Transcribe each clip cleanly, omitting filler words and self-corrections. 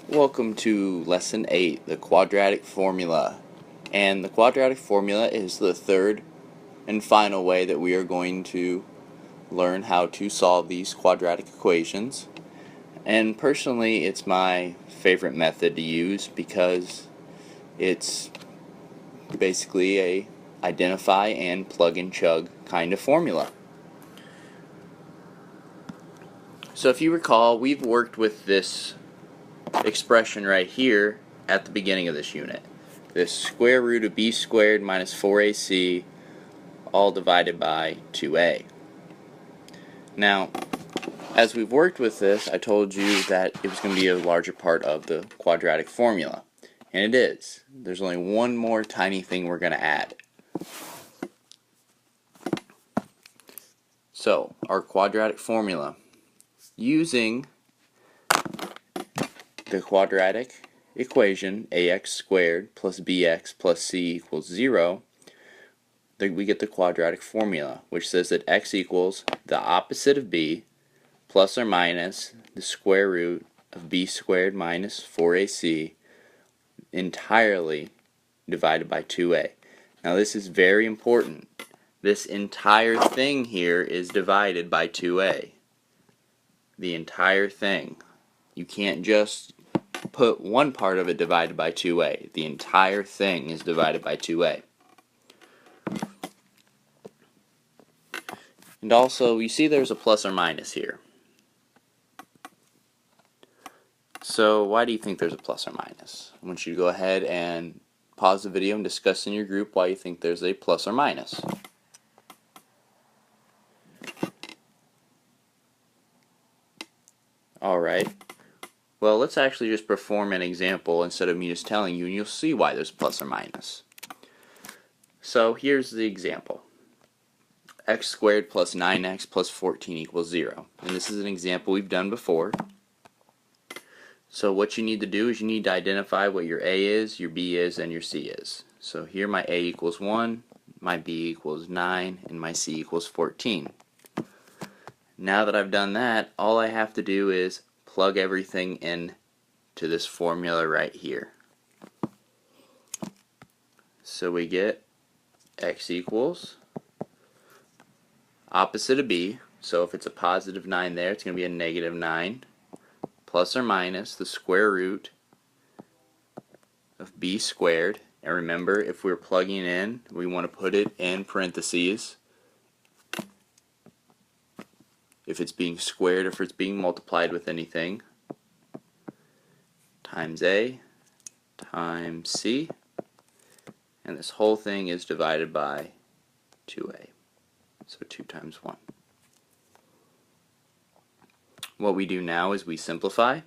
Welcome to Lesson 8, the Quadratic Formula. And the Quadratic Formula is the third and final way that we are going to learn how to solve these quadratic equations. And personally, it's my favorite method to use because it's basically a identify and plug and chug kind of formula. So if you recall, we've worked with this expression right here at the beginning of this unit. This square root of b squared minus 4ac all divided by 2a. Now, as we've worked with this, I told you that it was going to be a larger part of the quadratic formula. And it is. There's only one more tiny thing we're going to add. So, our quadratic formula. Using the quadratic equation ax squared plus bx plus c equals 0, we get the quadratic formula, which says that x equals the opposite of b plus or minus the square root of b squared minus 4ac entirely divided by 2a. Now this is very important. This entire thing here is divided by 2a. The entire thing. You can't just put one part of it divided by 2a. The entire thing is divided by 2a. And also, you see there's a plus or minus here. So why do you think there's a plus or minus? I want you to go ahead and pause the video and discuss in your group why you think there's a plus or minus. Alright. Well, let's actually just perform an example instead of me just telling you, and you'll see why there's plus or minus. So here's the example. X squared plus 9x plus 14 equals 0. And this is an example we've done before. So what you need to do is you need to identify what your A is, your B is, and your C is. So here my A equals 1, my B equals 9, and my C equals 14. Now that I've done that, all I have to do is plug everything in to this formula right here. So we get X equals opposite of B, so if it's a positive 9 there, it's going to be a negative 9, plus or minus the square root of B squared. And remember, if we're plugging in, we want to put it in parentheses. If it's being squared, if it's being multiplied with anything, times A times C, and this whole thing is divided by 2A. So 2 times 1. What we do now is we simplify.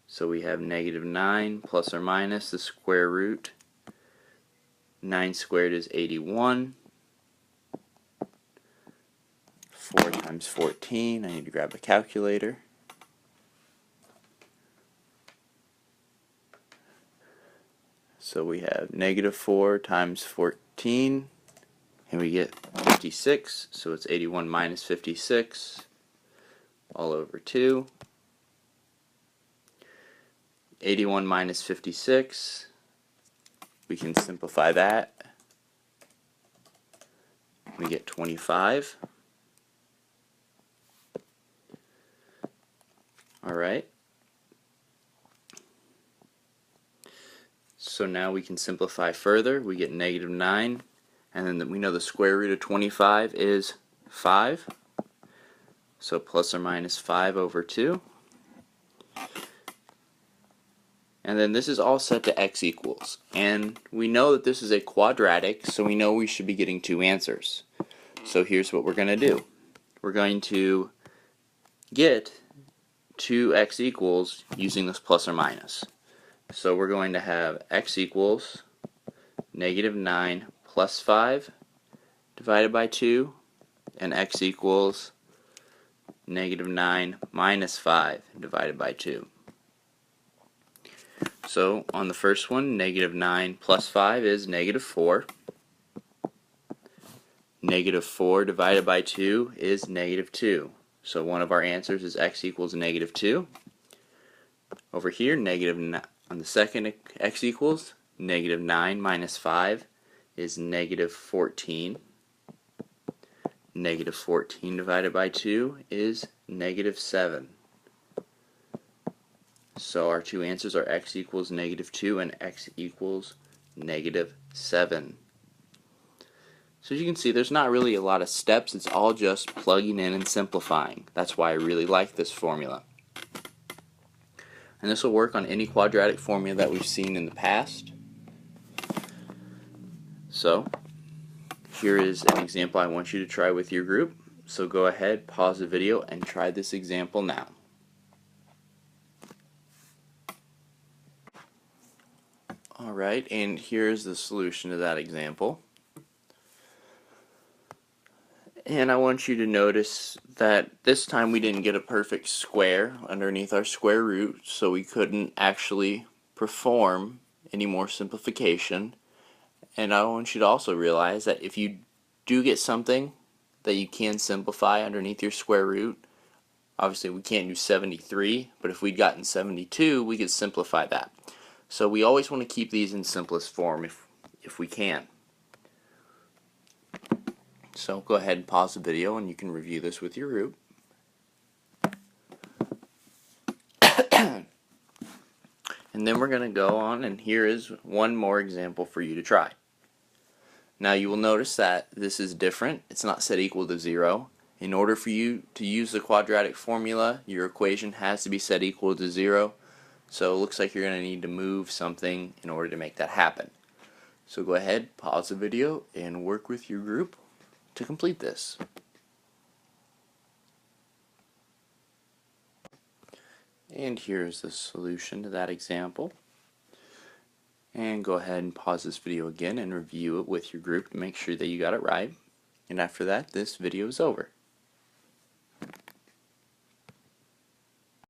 So we have negative 9 plus or minus the square root. 9 squared is 81. 4 times 14. I need to grab a calculator. So we have negative 4 times 14. And we get 56, so it's 81 minus 56, all over 2. 81 minus 56, we can simplify that. We get 25. Alright. So now we can simplify further. We get negative 9. And then we know the square root of 25 is 5. So plus or minus 5 over 2. And then this is all set to x equals. And we know that this is a quadratic, so we know we should be getting two answers. So here's what we're going to do. We're going to get 2x equals using this plus or minus. So we're going to have x equals negative 9 plus 5 divided by 2, and x equals negative 9 minus 5 divided by 2. So on the first one, negative 9 plus 5 is negative 4. Negative 4 divided by 2 is negative 2. So one of our answers is x equals negative 2. Over here, on the second x equals, negative 9 minus 5 is negative 14. Negative 14 divided by 2 is negative 7. So our two answers are x equals negative 2 and x equals negative 7. So as you can see, there's not really a lot of steps. It's all just plugging in and simplifying. That's why I really like this formula. And this will work on any quadratic formula that we've seen in the past. So here is an example I want you to try with your group. So go ahead, pause the video, and try this example now. Alright, and here's the solution to that example. And I want you to notice that this time we didn't get a perfect square underneath our square root, so we couldn't actually perform any more simplification. And I want you to also realize that if you do get something that you can simplify underneath your square root, obviously we can't do 73, but if we'd gotten 72, we could simplify that. So we always want to keep these in simplest form if we can. So go ahead and pause the video and you can review this with your group. And then we're going to go on, and here is one more example for you to try. Now you will notice that this is different. It's not set equal to 0. In order for you to use the quadratic formula, your equation has to be set equal to 0. So it looks like you're going to need to move something in order to make that happen. So go ahead, pause the video, and work with your group to complete this. And here's the solution to that example. And go ahead and pause this video again and review it with your group to make sure that you got it right. And after that, this video is over.